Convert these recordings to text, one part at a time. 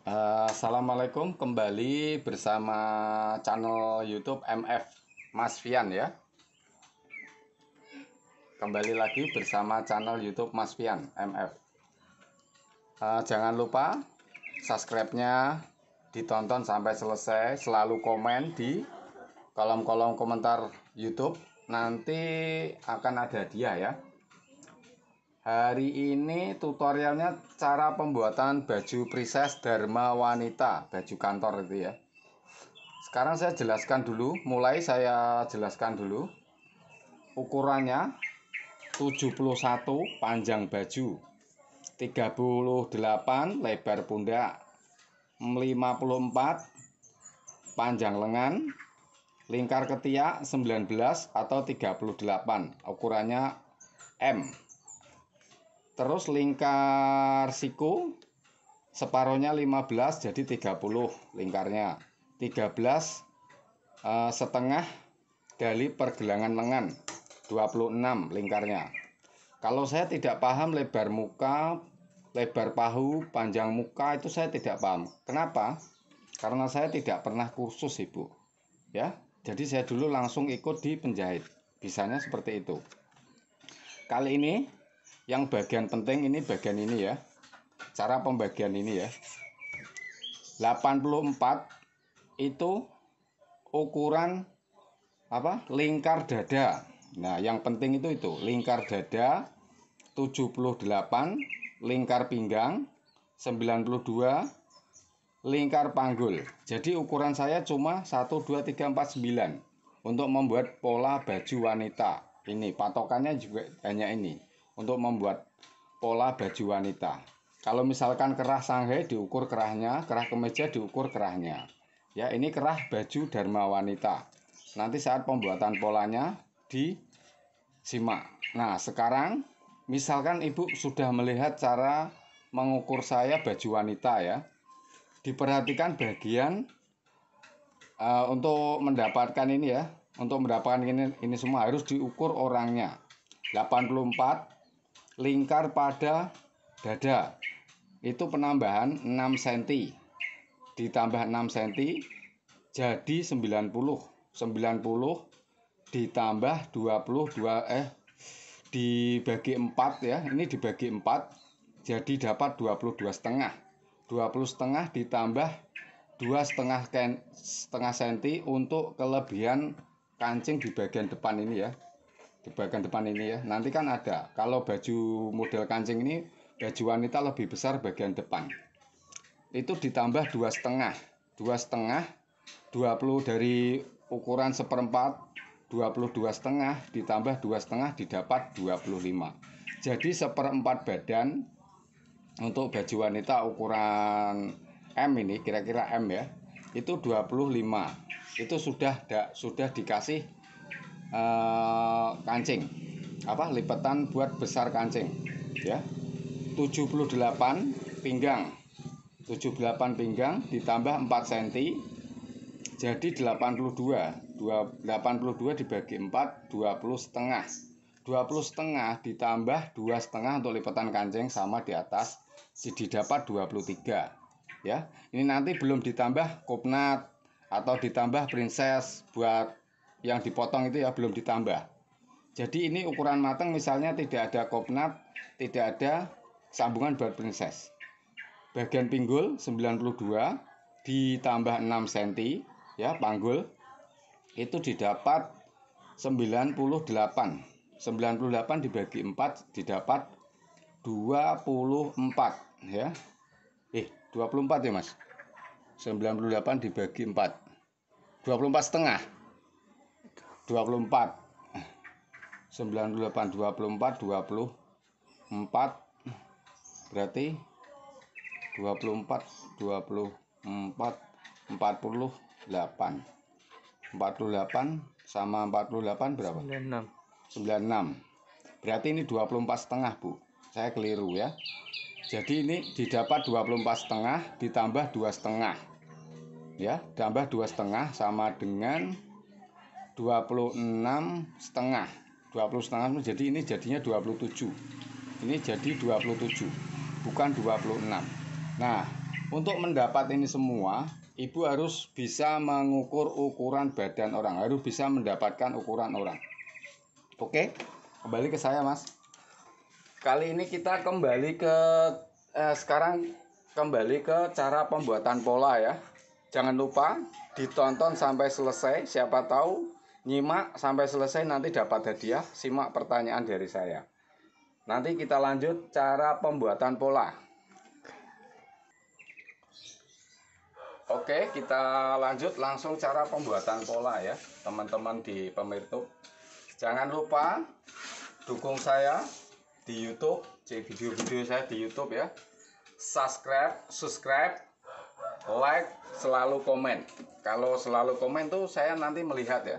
Assalamualaikum, kembali bersama channel YouTube MF Mas Fian ya. Kembali lagi bersama channel YouTube Mas Fian MF. Jangan lupa subscribe-nya ditonton sampai selesai, selalu komen di kolom-kolom komentar YouTube. Nanti akan ada hadiah ya. Hari ini tutorialnya cara pembuatan baju princess Dharma Wanita, baju kantor itu ya. Sekarang saya jelaskan dulu, saya jelaskan dulu. Ukurannya 71 panjang baju, 38 lebar pundak, 54 panjang lengan, lingkar ketiak 19 atau 38, ukurannya M. Terus lingkar siku separohnya 15 jadi 30 lingkarnya. 13 setengah dari pergelangan lengan, 26 lingkarnya. Kalau saya tidak paham lebar muka, lebar pahu, panjang muka itu saya tidak paham. Kenapa? Karena saya tidak pernah kursus, Ibu. Ya. Jadi saya dulu langsung ikut di penjahit. Bisanya seperti itu. Kali ini yang bagian penting ini bagian ini ya. Cara pembagian ini ya. 84 itu ukuran lingkar dada. Nah, yang penting itu lingkar dada, 78 lingkar pinggang, 92 lingkar panggul. Jadi ukuran saya cuma 1 2 3 4 9 untuk membuat pola baju wanita. Ini patokannya juga hanya ini. Untuk membuat pola baju wanita. Kalau misalkan kerah Shanghai diukur kerahnya, kerah kemeja diukur kerahnya. Ya, ini kerah baju Dharma Wanita. Nanti saat pembuatan polanya disimak. Nah, sekarang misalkan Ibu sudah melihat cara mengukur saya baju wanita ya. Diperhatikan bagian untuk mendapatkan ini ya. Untuk mendapatkan ini semua harus diukur orangnya. 84 lingkar pada dada itu penambahan 6 cm ditambah 6 cm jadi 90 ditambah 22 dibagi 4 ya, ini dibagi 4 jadi dapat 22 setengah ditambah 2,5 cm untuk kelebihan kancing di bagian depan ini ya. Di bagian depan ini ya, nanti kan ada. Kalau baju model kancing ini, baju wanita lebih besar bagian depan. Itu ditambah 2,5 20 dari ukuran seperempat, 22,5 ditambah 2,5 didapat 25. Jadi seperempat badan untuk baju wanita ukuran M ini, kira-kira M ya, itu 25. Itu sudah dikasih kancing lipatan buat besar kancing ya. 78 pinggang ditambah 4 cm jadi 82 dibagi 4 20 setengah ditambah 2 setengah untuk lipatan kancing sama di atas didapat 23 ya. Ini nanti belum ditambah kopnat atau ditambah princess buat yang dipotong itu ya, belum ditambah. Jadi ini ukuran matang, misalnya tidak ada kopnat, tidak ada sambungan buat princess. Bagian pinggul 92 ditambah 6 cm ya, panggul itu didapat 98 dibagi 4 didapat 24 ya. 24 ya Mas. 98 dibagi 4 24 setengah 24 98 24 berarti 24 48 sama 48 berapa? 96. Berarti ini 24 setengah Bu. Saya keliru ya. Jadi ini didapat 24 setengah ditambah 2 setengah ya, tambah 2 setengah sama dengan 26 setengah. 20 setengah jadi ini jadinya 27. Ini jadi 27, bukan 26. Nah, Untuk mendapat ini semua, ibu harus bisa mengukur ukuran badan orang, harus bisa mendapatkan ukuran orang. Oke, kembali ke saya, Mas. Kali ini kita kembali ke sekarang kembali ke cara pembuatan pola ya. Jangan lupa ditonton sampai selesai. Siapa tahu nyimak sampai selesai nanti dapat hadiah. Simak pertanyaan dari saya. Nanti kita lanjut cara pembuatan pola. Oke, kita lanjut langsung cara pembuatan pola ya, teman-teman di pemirsa. Jangan lupa dukung saya di YouTube, video-video saya di YouTube ya. Subscribe, like, selalu komen. Kalau selalu komen tuh saya nanti melihat ya.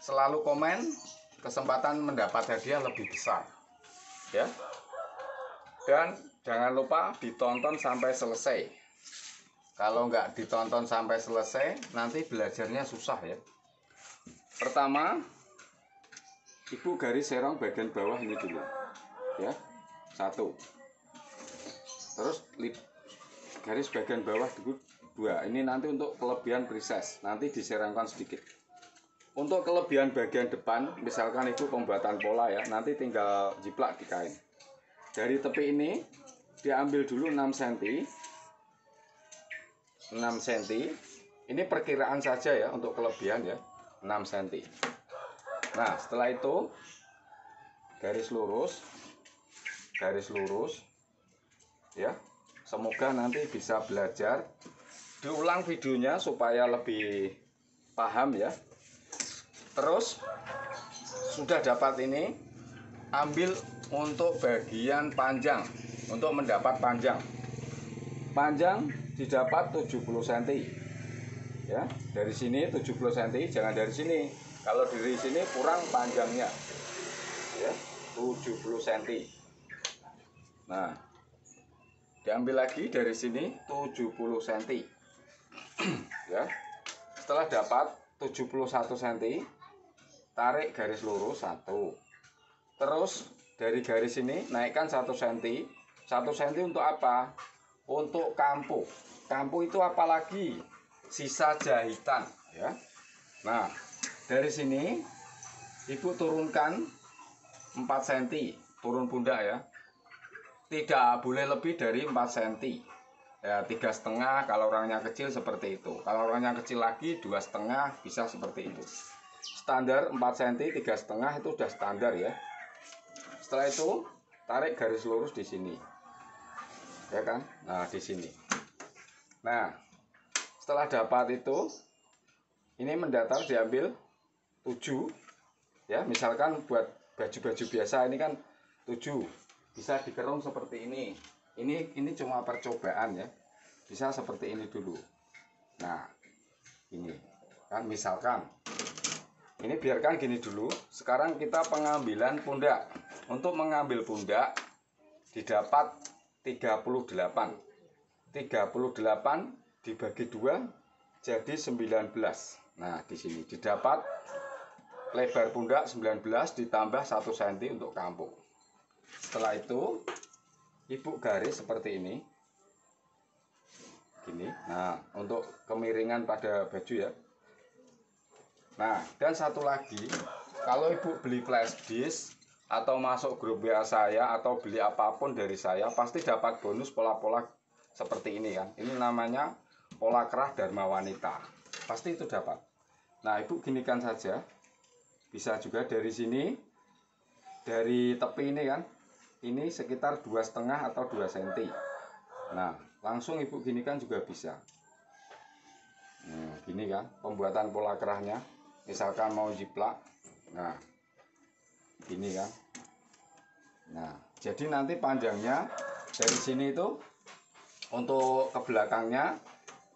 Selalu komen, kesempatan mendapat hadiah lebih besar. Ya. Dan jangan lupa ditonton sampai selesai. Kalau nggak ditonton sampai selesai, nanti belajarnya susah ya. Pertama, ibu garis serong bagian bawah ini dulu. Ya, 1. Terus garis bagian bawah 2. Ini nanti untuk kelebihan precise, nanti diserongkan sedikit. Untuk kelebihan bagian depan, misalkan ibu pembuatan pola ya, nanti tinggal jiplak di kain. Dari tepi ini diambil dulu 6 cm. 6 cm. Ini perkiraan saja ya untuk kelebihan ya, 6 cm. Nah, setelah itu garis lurus ya. Semoga nanti bisa belajar. Diulang videonya supaya lebih paham ya. Terus sudah dapat ini, ambil untuk bagian panjang. Untuk mendapat panjang didapat 70 cm ya. Dari sini 70 cm, jangan dari sini. Kalau dari sini kurang panjangnya ya, 70 cm. Nah, diambil lagi dari sini 70 cm ya. Setelah dapat 71 cm, tarik garis lurus 1. Terus dari garis ini naikkan 1 cm. 1 cm untuk apa? Untuk kampu. Kampu itu apalagi? Sisa jahitan ya. Nah, dari sini ibu turunkan 4 cm, turun pundak ya. Tidak boleh lebih dari 4 cm. Ya, 3,5 kalau orangnya kecil seperti itu. Kalau orangnya kecil lagi 2,5 bisa seperti itu. Standar 4 cm, 3,5 itu sudah standar ya. Setelah itu tarik garis lurus di sini. Ya kan? Nah, di sini. Nah, setelah dapat itu, ini mendatar diambil 7 ya. Misalkan buat baju-baju biasa ini kan 7, bisa dikerung seperti ini. Ini cuma percobaan ya, bisa seperti ini dulu. Nah, ini kan misalkan ini biarkan gini dulu. Sekarang kita pengambilan pundak. Untuk mengambil pundak didapat 38 dibagi 2 jadi 19. Nah, di sini didapat lebar pundak 19 ditambah 1 cm untuk kampu. Setelah itu ibu garis seperti ini. Gini. Nah, untuk kemiringan pada baju ya. Nah, dan satu lagi, kalau ibu beli flash disk atau masuk grup WA saya atau beli apapun dari saya, pasti dapat bonus pola-pola seperti ini kan. Ini namanya pola kerah Dharma Wanita. Pasti itu dapat. Nah, ibu ginikan saja. Bisa juga dari sini, dari tepi ini kan. Ini sekitar 2,5 atau 2 cm. Nah, langsung ibu ginikan juga bisa. Nah, gini kan pembuatan pola kerahnya. Misalkan mau jiplak. Nah, gini kan. Nah, jadi nanti panjangnya dari sini itu untuk ke belakangnya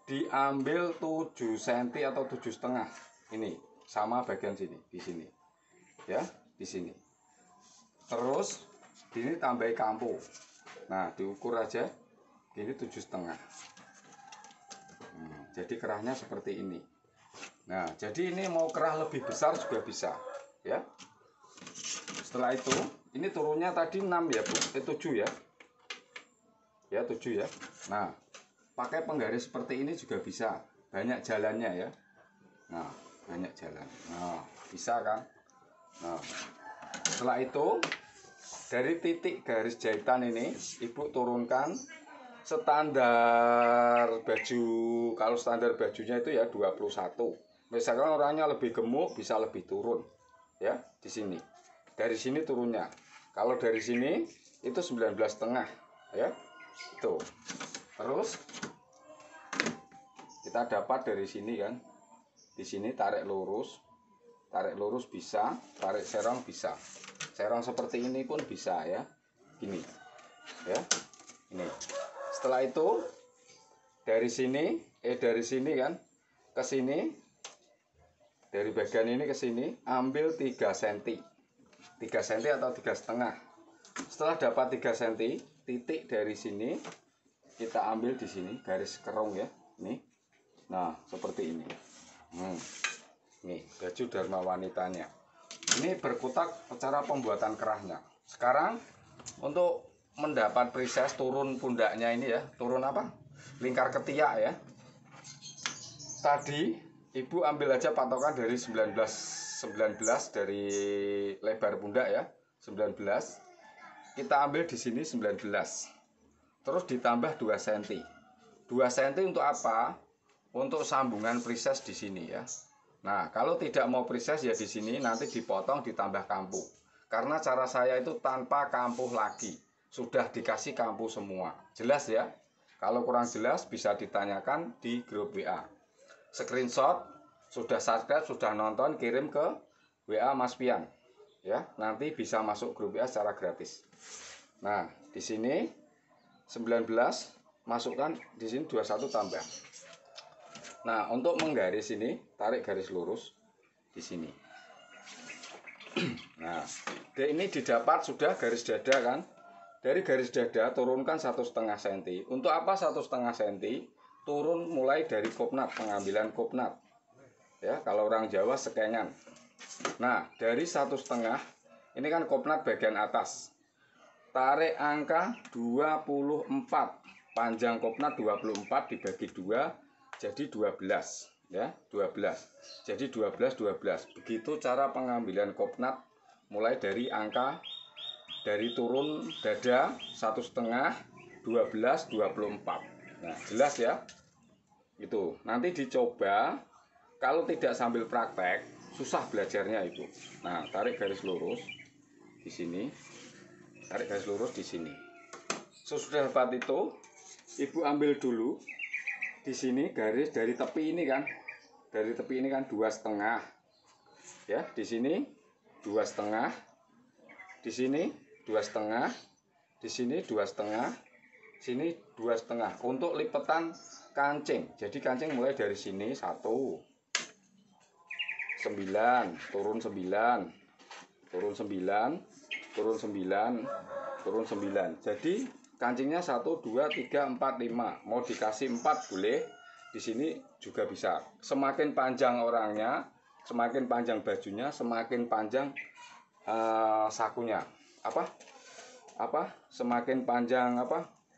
diambil 7 cm atau 7,5. Ini sama bagian sini, di sini. Ya, di sini. Terus ini tambah kampu. Nah, diukur aja. Ini 7,5. Jadi kerahnya seperti ini. Nah, jadi ini mau kerah lebih besar juga bisa, ya. Setelah itu, ini turunnya tadi 6 ya, Bu. 7 ya. Ya, 7 ya. Nah, pakai penggaris seperti ini juga bisa, banyak jalannya ya. Nah, banyak jalan. Nah, bisa kan? Nah, setelah itu dari titik garis jahitan ini ibu turunkan standar baju. Kalau standar bajunya itu ya 21. Misalkan orangnya lebih gemuk bisa lebih turun ya di sini. Dari sini turunnya. Kalau dari sini itu 19,5 ya. Tuh. Terus kita dapat dari sini kan. Di sini tarik lurus bisa, tarik serong bisa. Serong seperti ini pun bisa ya. Gini. Ya. Ini. Setelah itu dari sini kan ke sini, dari bagian ini ke sini ambil 3 cm. 3 cm atau 3,5. Setelah dapat 3 cm, titik dari sini kita ambil di sini garis kerung ya. Ini. Nah, seperti ini. Nih, baju Dharma wanitanya. Ini berkutak cara pembuatan kerahnya. Sekarang untuk mendapat prises turun pundaknya ini ya, turun apa? Lingkar ketiak ya. Tadi ibu ambil aja patokan dari 19 dari lebar pundak ya, 19. Kita ambil di sini 19. Terus ditambah 2 cm. 2 cm untuk apa? Untuk sambungan prises di sini ya. Nah, kalau tidak mau prises ya di sini nanti dipotong ditambah kampuh. Karena cara saya itu tanpa kampuh lagi. Sudah dikasih kampuh semua. Jelas ya? Kalau kurang jelas bisa ditanyakan di grup WA. Screenshot sudah subscribe, sudah nonton, kirim ke WA Mas Pian. Ya, nanti bisa masuk grup WA secara gratis. Nah, di sini 19 masukkan di sini 21 tambah. Nah, untuk menggaris ini, tarik garis lurus di sini. Nah, ini didapat sudah garis dada kan? Dari garis dada turunkan 1,5 cm. Untuk apa 1,5 cm? Turun mulai dari kopnat, pengambilan kopnat. Ya, kalau orang Jawa sekengan. Nah, dari 1,5 ini kan kopnat bagian atas. Tarik angka 24. Panjang kopnat 24 dibagi 2 jadi 12 ya, 12. Jadi 12. Begitu cara pengambilan kopnat mulai dari angka dari turun dada 1,5, 12, 24. Nah, jelas ya. Itu. Nanti dicoba. Kalau tidak sambil praktek, susah belajarnya Ibu. Nah, tarik garis lurus di sini. Tarik garis lurus di sini. Sesudah dapat itu, Ibu ambil dulu di sini garis dari tepi ini kan, dari tepi ini kan 2,5 ya, di sini 2,5, di sini 2,5, di sini 2,5, sini 2,5 untuk lipetan kancing. Jadi kancing mulai dari sini 1, 9, turun 9, turun 9, turun 9, turun 9. Jadi kancingnya 1, 2, 3, 4, 5. Mau dikasih 4 boleh. Di sini juga bisa. Semakin panjang orangnya, semakin panjang bajunya, semakin panjang sakunya. Semakin panjang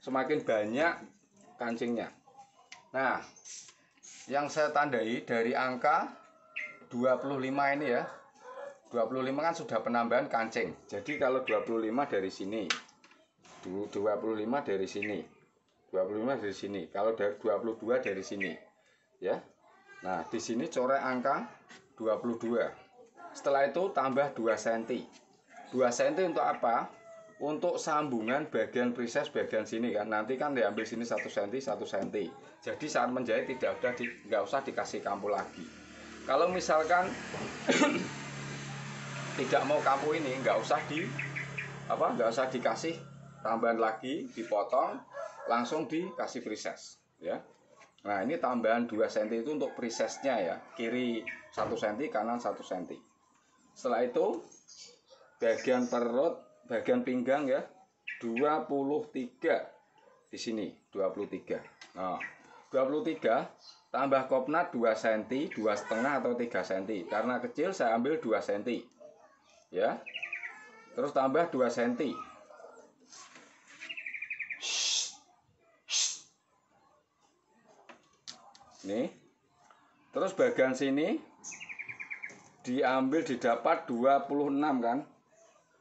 semakin banyak kancingnya. Nah, yang saya tandai dari angka 25 ini ya. 25 kan sudah penambahan kancing. Jadi kalau 25 dari sini, 25 dari sini, 25 dari sini. Kalau dari 22 dari sini, ya. Nah, di sini coret angka 22. Setelah itu tambah 2 cm. 2 cm untuk apa? Untuk sambungan bagian prises bagian sini kan. Nanti kan diambil sini 1 cm, 1 cm. Jadi saat menjahit nggak usah dikasih kampuh lagi. Kalau misalkan tidak mau kampuh ini, nggak usah dikasih tambahan lagi, dipotong, langsung dikasih prises ya. Nah, ini tambahan 2 cm itu untuk prisesnya ya. Kiri 1 cm, kanan 1 cm. Setelah itu bagian perut, bagian pinggang ya 23 di sini 23. Nah, 23 tambah kopnat 2 cm, 2,5 atau 3 cm. Karena kecil saya ambil 2 cm. Ya. Terus tambah 2 cm. nih. Terus bagian sini diambil didapat 26 kan,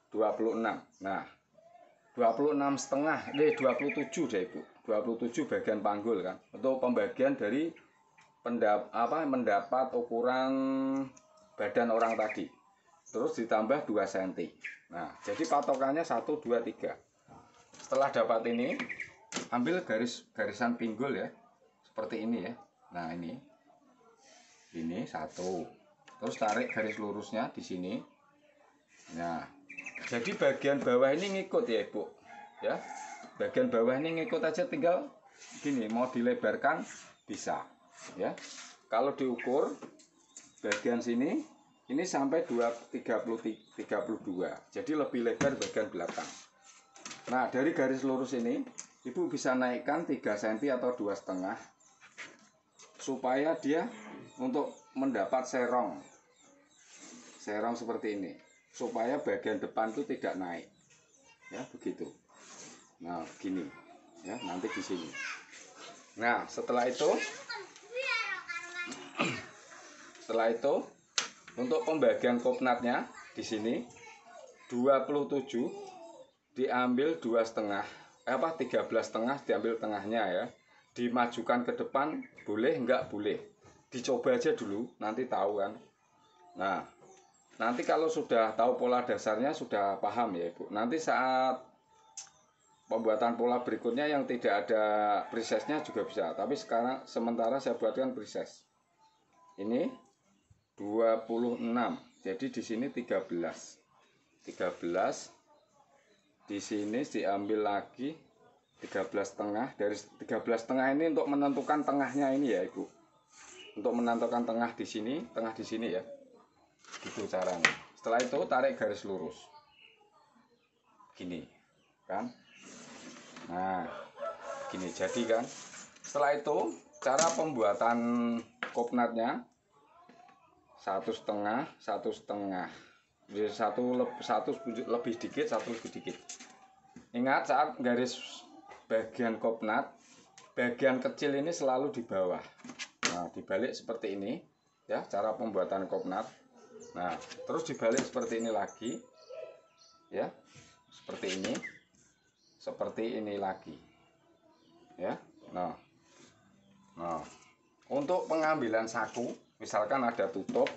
26. Nah 26,5, 27 deh Ibu, 27 bagian panggul kan, untuk pembagian dari mendapat ukuran badan orang tadi. Terus ditambah 2 cm. Nah jadi patokannya 1, 2, 3. Setelah dapat ini, ambil garisan pinggul ya, seperti ini ya. Nah ini satu. Terus tarik garis lurusnya di sini. Nah, jadi bagian bawah ini ngikut ya Ibu. Ya, bagian bawah ini ngikut aja, tinggal gini, mau dilebarkan bisa. Ya, kalau diukur bagian sini, ini sampai 32. Jadi lebih lebar bagian belakang. Nah, dari garis lurus ini, Ibu bisa naikkan 3 cm atau 2,5 supaya dia untuk mendapat serong seperti ini, supaya bagian depan itu tidak naik ya, begitu. Nah begini ya, nanti di sini. Nah setelah itu untuk pembagian kopnatnya di sini 27 diambil 2,5, 13,5 diambil tengahnya ya, dimajukan ke depan boleh, enggak boleh, dicoba aja dulu nanti tahu kan. Nah nanti kalau sudah tahu pola dasarnya, sudah paham ya Ibu, nanti saat pembuatan pola berikutnya yang tidak ada presesnya juga bisa, tapi sementara saya buatkan preses. Ini 26, jadi di sini 13, di sini diambil lagi 13,5. Dari 13,5 ini untuk menentukan tengahnya ini ya Ibu, untuk menentukan tengah di sini ya, gitu caranya. Setelah itu tarik garis lurus gini kan. Nah gini jadi kan. Setelah itu cara pembuatan kopnatnya 1,5, 1,5, jadi satu lebih dikit, satu lebih dikit. Ingat saat garis bagian kopnat, bagian kecil ini selalu di bawah. Nah dibalik seperti ini ya, cara pembuatan kopnat. Nah terus dibalik seperti ini lagi ya, seperti ini lagi ya. Nah untuk pengambilan saku, misalkan ada tutup,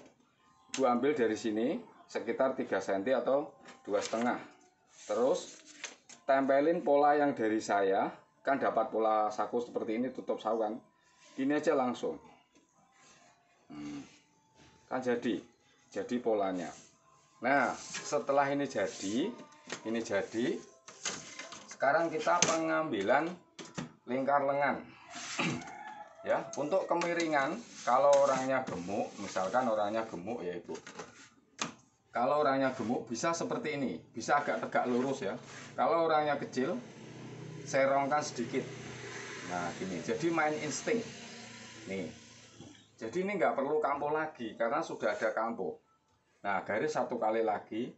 Ibu ambil dari sini sekitar 3 cm atau 2,5. Terus tempelin pola yang dari saya, kan dapat pola saku seperti ini, tutup saku kan, ini aja langsung kan jadi polanya. Nah setelah ini jadi, sekarang kita pengambilan lingkar lengan ya. Untuk kemiringan, kalau orangnya gemuk, misalkan orangnya gemuk ya Ibu, kalau orangnya gemuk bisa seperti ini, bisa agak tegak lurus ya. Kalau orangnya kecil, serongkan sedikit. Nah gini, jadi main insting nih. Jadi ini nggak perlu kampo lagi karena sudah ada kampo. Nah garis 1 kali lagi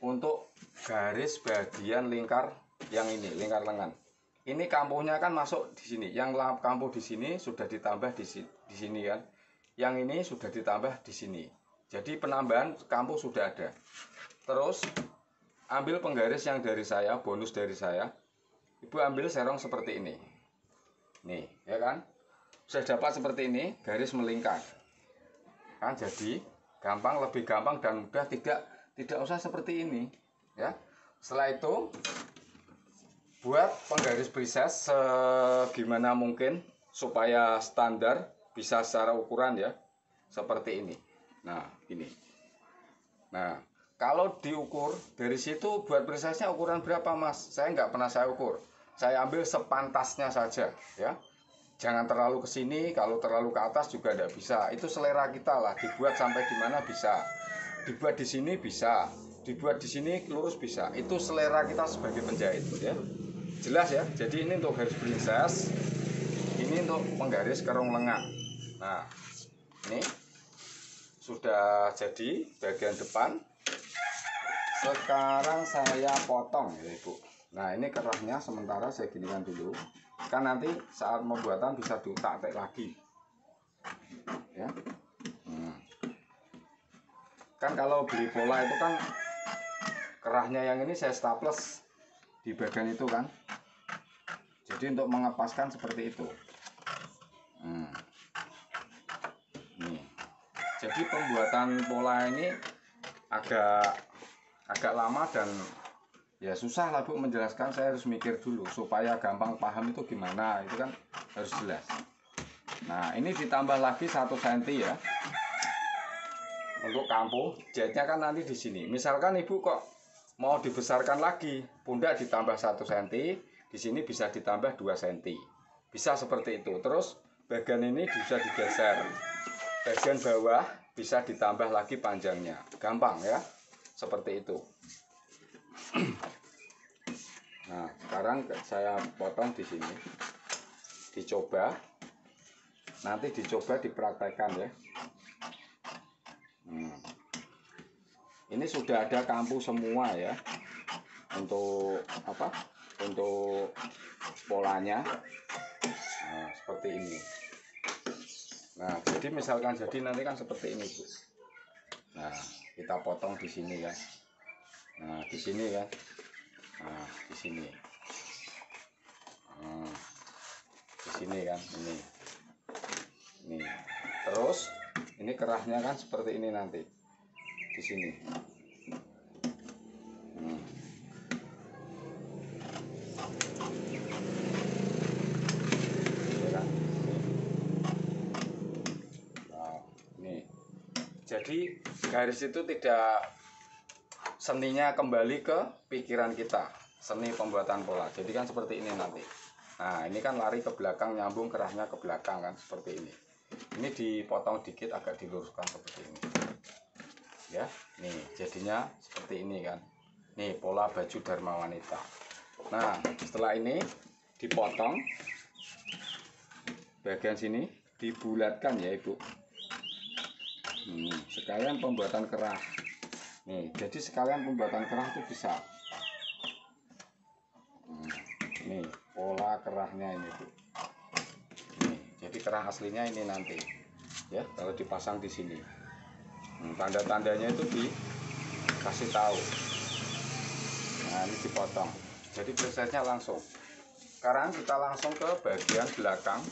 untuk garis bagian lingkar yang ini, lingkar lengan. Ini kamponya kan masuk di sini. Yang kampo di sini sudah ditambah di sini kan. Yang ini sudah ditambah di sini. Jadi penambahan kampo sudah ada. Terus ambil penggaris yang dari saya, bonus dari saya. Ibu ambil serong seperti ini. Nih, ya kan? Sudah dapat seperti ini, garis melingkar. Kan jadi gampang, lebih gampang dan mudah, tidak usah seperti ini, ya. Setelah itu buat penggaris preses segimana mungkin supaya standar, bisa secara ukuran ya, seperti ini. Nah, ini. Nah, kalau diukur dari situ buat presesnya ukuran berapa Mas? Saya nggak pernah saya ukur. Saya ambil sepantasnya saja ya. Jangan terlalu ke sini, kalau terlalu ke atas juga tidak bisa. Itu selera kita lah, dibuat sampai di mana bisa. Dibuat di sini bisa, dibuat di sini lurus bisa. Itu selera kita sebagai penjahit ya. Jelas ya. Jadi ini untuk garis princess, ini untuk penggaris kerong lengan. Nah, ini sudah jadi bagian depan. Sekarang saya potong ya Ibu. Nah ini kerahnya sementara saya ginikan dulu, kan nanti saat pembuatan bisa diutak-atik lagi ya. Kan kalau beli pola itu kan kerahnya yang ini saya staples di bagian itu kan, jadi untuk mengepaskan seperti itu. Nih. Jadi pembuatan pola ini agak lama dan ya susah lah Bu menjelaskan. Saya harus mikir dulu supaya gampang paham itu gimana, itu kan harus jelas. Nah ini ditambah lagi 1 cm ya untuk kampu. Jahitnya kan nanti di sini. Misalkan ibu kok mau dibesarkan lagi, pundak ditambah 1 cm, di sini bisa ditambah 2 cm, bisa seperti itu. Terus bagian ini bisa digeser, bagian bawah bisa ditambah lagi panjangnya, gampang ya, seperti itu. Nah sekarang saya potong di sini, dicoba, nanti dicoba dipraktekkan ya. Ini sudah ada kampu semua ya, untuk apa, untuk polanya. Nah seperti ini. Nah jadi misalkan jadi nanti kan seperti ini Bu. Nah kita potong di sini ya. Nah di sini ya. Nah di sini. Nah, di sini kan ini. Terus ini kerahnya kan seperti ini nanti di sini. Jadi garis itu tidak, seninya kembali ke pikiran kita, seni pembuatan pola. Jadi kan seperti ini nanti. Nah ini kan lari ke belakang, nyambung kerahnya ke belakang kan seperti ini. Ini dipotong dikit, agak diluruskan seperti ini. Ya, nih jadinya seperti ini kan. Nih pola baju Dharma Wanita. Nah setelah ini dipotong, bagian sini dibulatkan ya Ibu. Sekalian pembuatan kerah. Nih, jadi sekalian pembuatan kerah itu bisa. Nih, pola kerahnya ini, Bu. Nih, jadi kerah aslinya ini nanti. Ya, kalau dipasang di sini. Tanda-tandanya itu dikasih tahu. Nah, ini dipotong. Jadi prosesnya langsung. Sekarang kita langsung ke bagian belakang.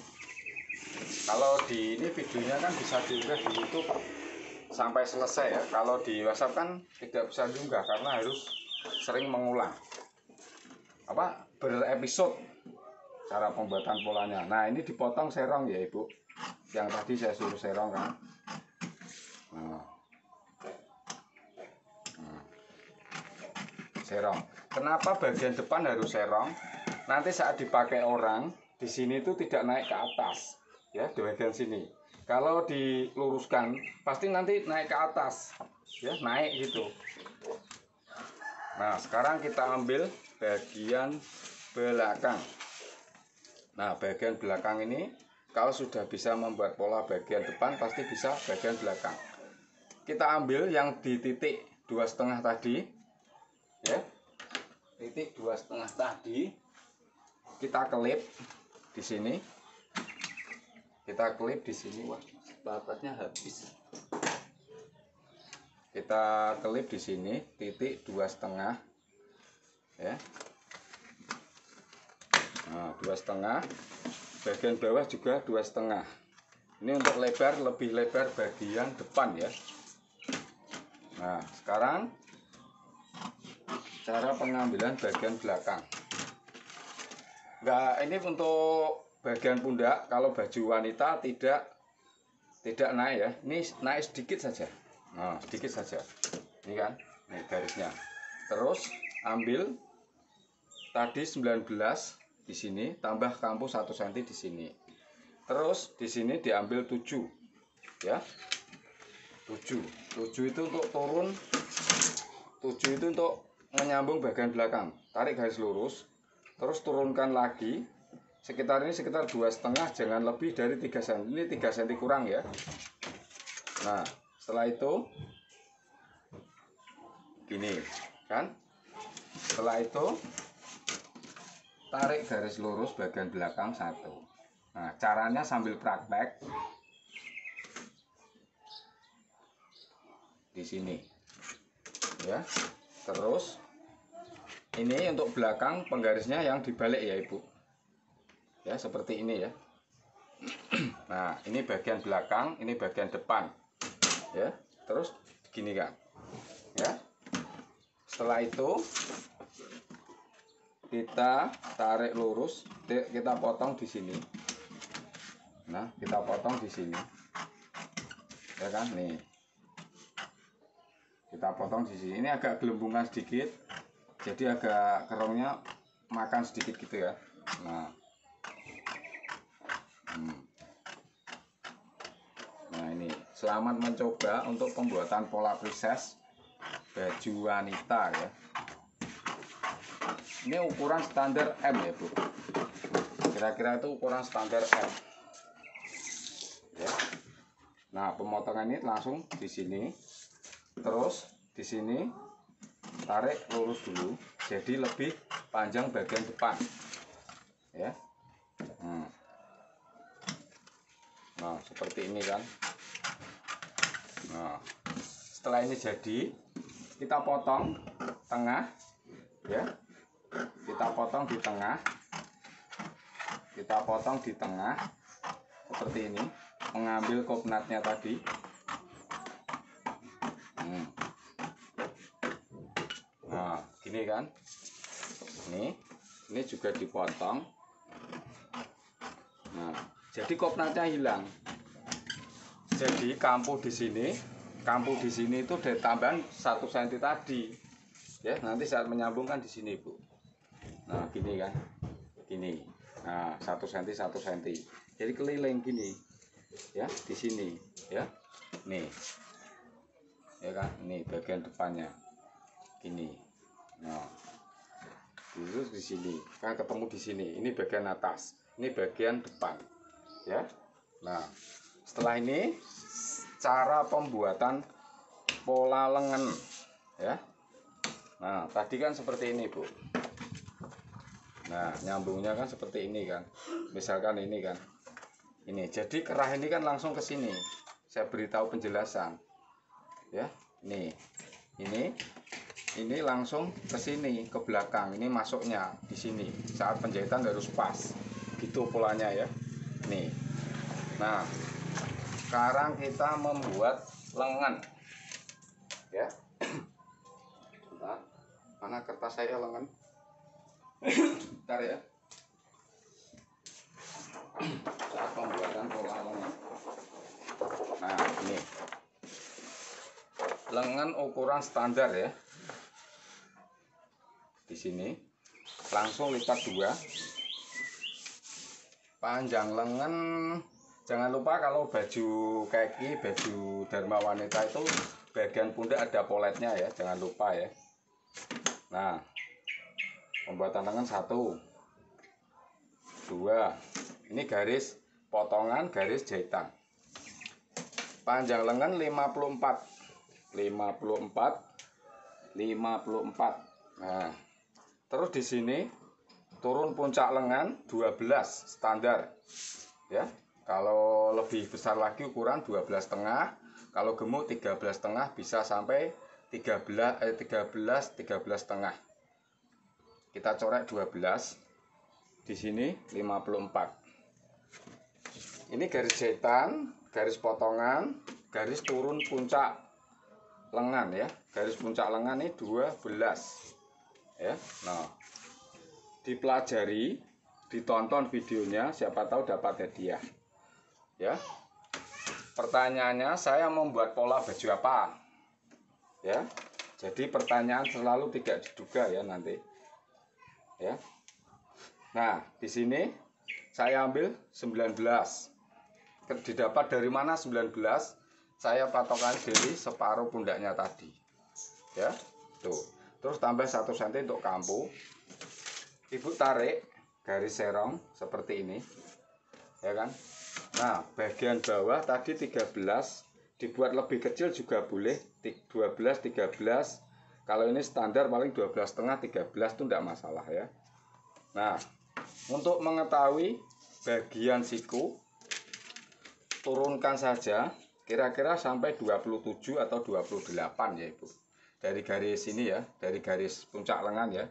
Kalau di ini videonya kan bisa diunggah di YouTube sampai selesai ya. Kalau di WhatsApp kan tidak bisa diunggah karena harus sering mengulang, apa, berepisode cara pembuatan polanya. Nah ini dipotong serong ya Ibu, yang tadi saya suruh serong kan. Serong. Kenapa bagian depan harus serong? Nanti saat dipakai orang di sini itu tidak naik ke atas ya, di bagian sini. Kalau diluruskan pasti nanti naik ke atas ya, naik gitu. Nah sekarang kita ambil bagian belakang. Nah bagian belakang ini kalau sudah bisa membuat pola bagian depan, pasti bisa bagian belakang. Kita ambil yang di titik 2,5 tadi ya, titik 2,5 tadi kita kelip di sini. Kita klip di sini. Wah, batasnya habis. Kita klip di sini titik 2,5 ya. Nah 2,5, bagian bawah juga 2,5. Ini untuk lebar, lebih lebar bagian depan ya. Nah sekarang cara pengambilan bagian belakang. Enggak, ini untuk bagian pundak. Kalau baju wanita tidak naik ya, ini naik sedikit saja. Nah sedikit saja ini kan, ini garisnya. Terus ambil tadi 19 di sini, tambah kampu 1 cm di sini. Terus di sini diambil 7 ya, 7 itu untuk turun, 7 itu untuk menyambung bagian belakang. Tarik garis lurus, terus turunkan lagi sekitar ini, sekitar 2,5, jangan lebih dari 3 cm. Ini 3 cm kurang ya. Nah setelah itu gini kan, setelah itu tarik garis lurus bagian belakang 1. Nah caranya sambil praktek, di sini ya. Terus ini untuk belakang penggarisnya yang dibalik ya Ibu ya, seperti ini ya. Nah ini bagian belakang, ini bagian depan ya. Terus gini kan ya. Setelah itu kita tarik lurus, kita potong di sini. Nah kita potong di sini ya kan, nih kita potong di sini. Ini agak gelembungan sedikit, jadi agak kerongnya makan sedikit gitu ya. Nah nah ini selamat mencoba untuk pembuatan pola princess baju wanita ya. Ini ukuran standar M ya Bu, kira-kira itu ukuran standar M ya. Nah pemotongan ini langsung di sini, terus di sini tarik lurus dulu, jadi lebih panjang bagian depan ya. Nah seperti ini kan. Nah setelah ini jadi, kita potong tengah ya. Kita potong di tengah, kita potong di tengah seperti ini, mengambil kopnatnya tadi. Nah gini kan, ini juga dipotong. Nah jadi kopnatnya hilang, jadi kampuh di sini itu dari tambahan 1 cm tadi ya. Nanti saat menyambungkan di sini Bu. Nah gini kan, gini. Nah 1 cm 1 cm, jadi keliling gini ya, di sini ya. Nih ya kan, ini bagian depannya gini. Nah terus di sini kan ketemu di sini, ini bagian atas, ini bagian depan ya. Nah setelah ini cara pembuatan pola lengan ya. Nah tadi kan seperti ini Bu. Nah nyambungnya kan seperti ini kan, misalkan ini kan, ini jadi kerah ini kan langsung ke sini. Saya beritahu penjelasan ya. Nih ini langsung ke sini, ke belakang. Ini masuknya di sini. Saat penjahitan harus pas gitu polanya ya. Nih nah sekarang kita membuat lengan ya. Nah, mana kertas saya lengan? Bentar ya. Saat pembuatan pola lengan. Nah ini lengan ukuran standar ya. Di sini langsung lipat 2. Panjang lengan jangan lupa, kalau baju kaki, baju dharma wanita itu bagian pundak ada poletnya ya, jangan lupa ya. Nah pembuatan lengan 1, 2, ini garis potongan, garis jahitan. Panjang lengan 54. Nah terus di sini turun puncak lengan 12 standar ya. Kalau lebih besar lagi ukuran 12,5, kalau gemuk 13,5, bisa sampai 13,5. Kita coret 12, di sini 54. Ini garis jahitan, garis potongan, garis turun puncak lengan ya. Garis puncak lengan ini 12 ya. Nah dipelajari, ditonton videonya, siapa tahu dapat hadiah ya. Pertanyaannya, saya membuat pola baju apa ya. Jadi pertanyaan selalu tidak diduga ya nanti ya. Nah di sini saya ambil 19. Didapat dari mana 19? Saya patokan dari separuh pundaknya tadi ya. Tuh, terus tambah 1 cm untuk kampuh. Ibu tarik garis serong seperti ini ya kan. Nah bagian bawah tadi 13, dibuat lebih kecil juga boleh, 12, 13. Kalau ini standar paling 12,5, 13 itu tidak masalah ya. Nah untuk mengetahui bagian siku, turunkan saja kira-kira sampai 27 atau 28 ya Ibu. Dari garis ini ya, dari garis puncak lengan ya,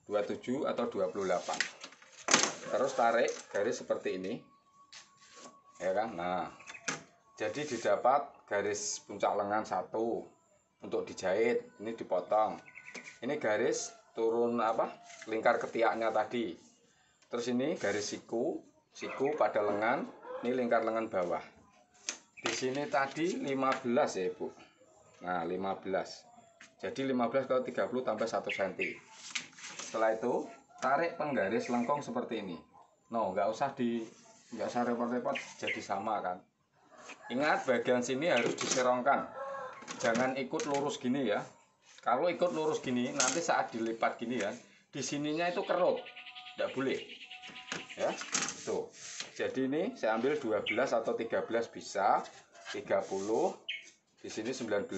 27 atau 28. Terus tarik garis seperti ini, ya kan. Nah, jadi didapat garis puncak lengan 1 untuk dijahit. Ini dipotong. Ini garis turun lingkar ketiaknya tadi. Terus ini garis siku pada lengan. Ini lingkar lengan bawah. Di sini tadi 15 ya Ibu. Nah 15. Jadi 15 kalau 30 tambah 1 cm. Setelah itu tarik penggaris lengkung seperti ini. No, nggak usah repot-repot, jadi sama kan. Ingat bagian sini harus diserongkan. Jangan ikut lurus gini ya. Kalau ikut lurus gini, nanti saat dilipat gini ya, di sininya itu kerut, tidak boleh. Ya, tuh. Jadi ini saya ambil 12 atau 13 bisa, 30, di sini 19,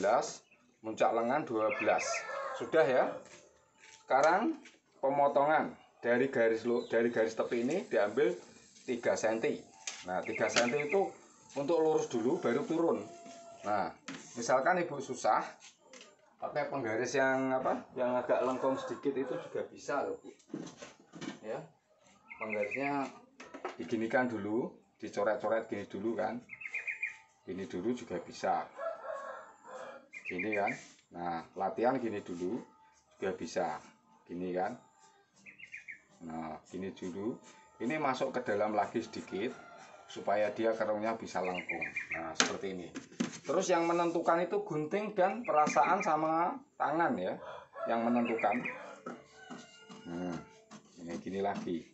puncak lengan 12. Sudah ya. Sekarang pemotongan dari garis tepi ini diambil 3 cm. Nah, 3 cm itu untuk lurus dulu baru turun. Nah, misalkan Ibu susah pakai penggaris yang agak lengkung sedikit itu juga bisa loh Bu. Ya, penggarisnya diginikan dulu, dicoret-coret gini dulu kan, gini dulu juga bisa, gini kan. Nah, latihan gini dulu juga bisa, gini kan. Nah, gini dulu, ini masuk ke dalam lagi sedikit supaya dia kerungnya bisa lengkung. Nah, seperti ini. Terus yang menentukan itu gunting dan perasaan sama tangan ya, yang menentukan. Ini gini lagi.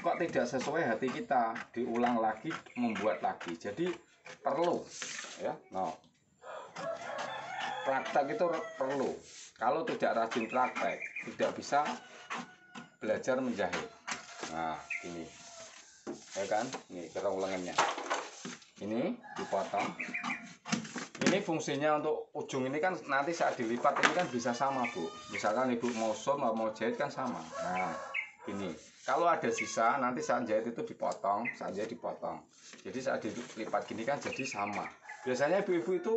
Kok tidak sesuai hati kita, diulang lagi, membuat lagi. Jadi perlu ya. No. Praktek itu perlu. Kalau tidak rajin praktek, tidak bisa belajar menjahit. Nah, ini. Ya kan? Ini kerung lengannya. Ini dipotong. Ini fungsinya untuk ujung ini kan nanti saat dilipat ini kan bisa sama Bu. Misalkan Ibu mau sew mau jahit kan sama. Nah, ini kalau ada sisa nanti saat jahit itu dipotong, saat jahit dipotong. Jadi saat dilipat gini kan jadi sama. Biasanya ibu-ibu itu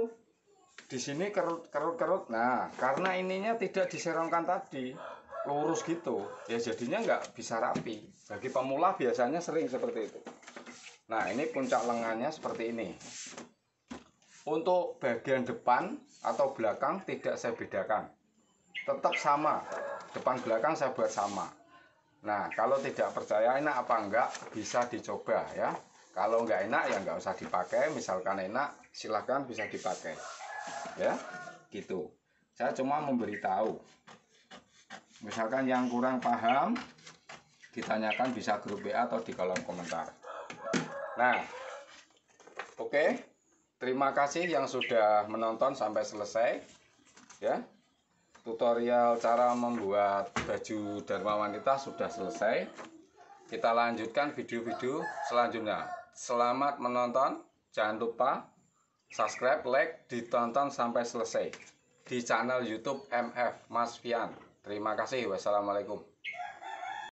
di sini kerut. Nah, karena ininya tidak diserongkan tadi, lurus gitu, ya jadinya nggak bisa rapi. Bagi pemula biasanya sering seperti itu. Nah, ini puncak lengannya seperti ini. Untuk bagian depan atau belakang tidak saya bedakan, tetap sama, depan belakang saya buat sama. Nah, kalau tidak percaya enak apa enggak, bisa dicoba ya. Kalau enggak enak ya enggak usah dipakai, misalkan enak silahkan bisa dipakai ya, gitu. Saya cuma memberitahu, misalkan yang kurang paham ditanyakan bisa grup WA atau di kolom komentar. Nah, oke. Terima kasih yang sudah menonton sampai selesai ya. Tutorial cara membuat baju Dharma Wanita sudah selesai. Kita lanjutkan video-video selanjutnya. Selamat menonton. Jangan lupa subscribe, like, ditonton sampai selesai di channel YouTube MF Mas Fian. Terima kasih. Wassalamualaikum.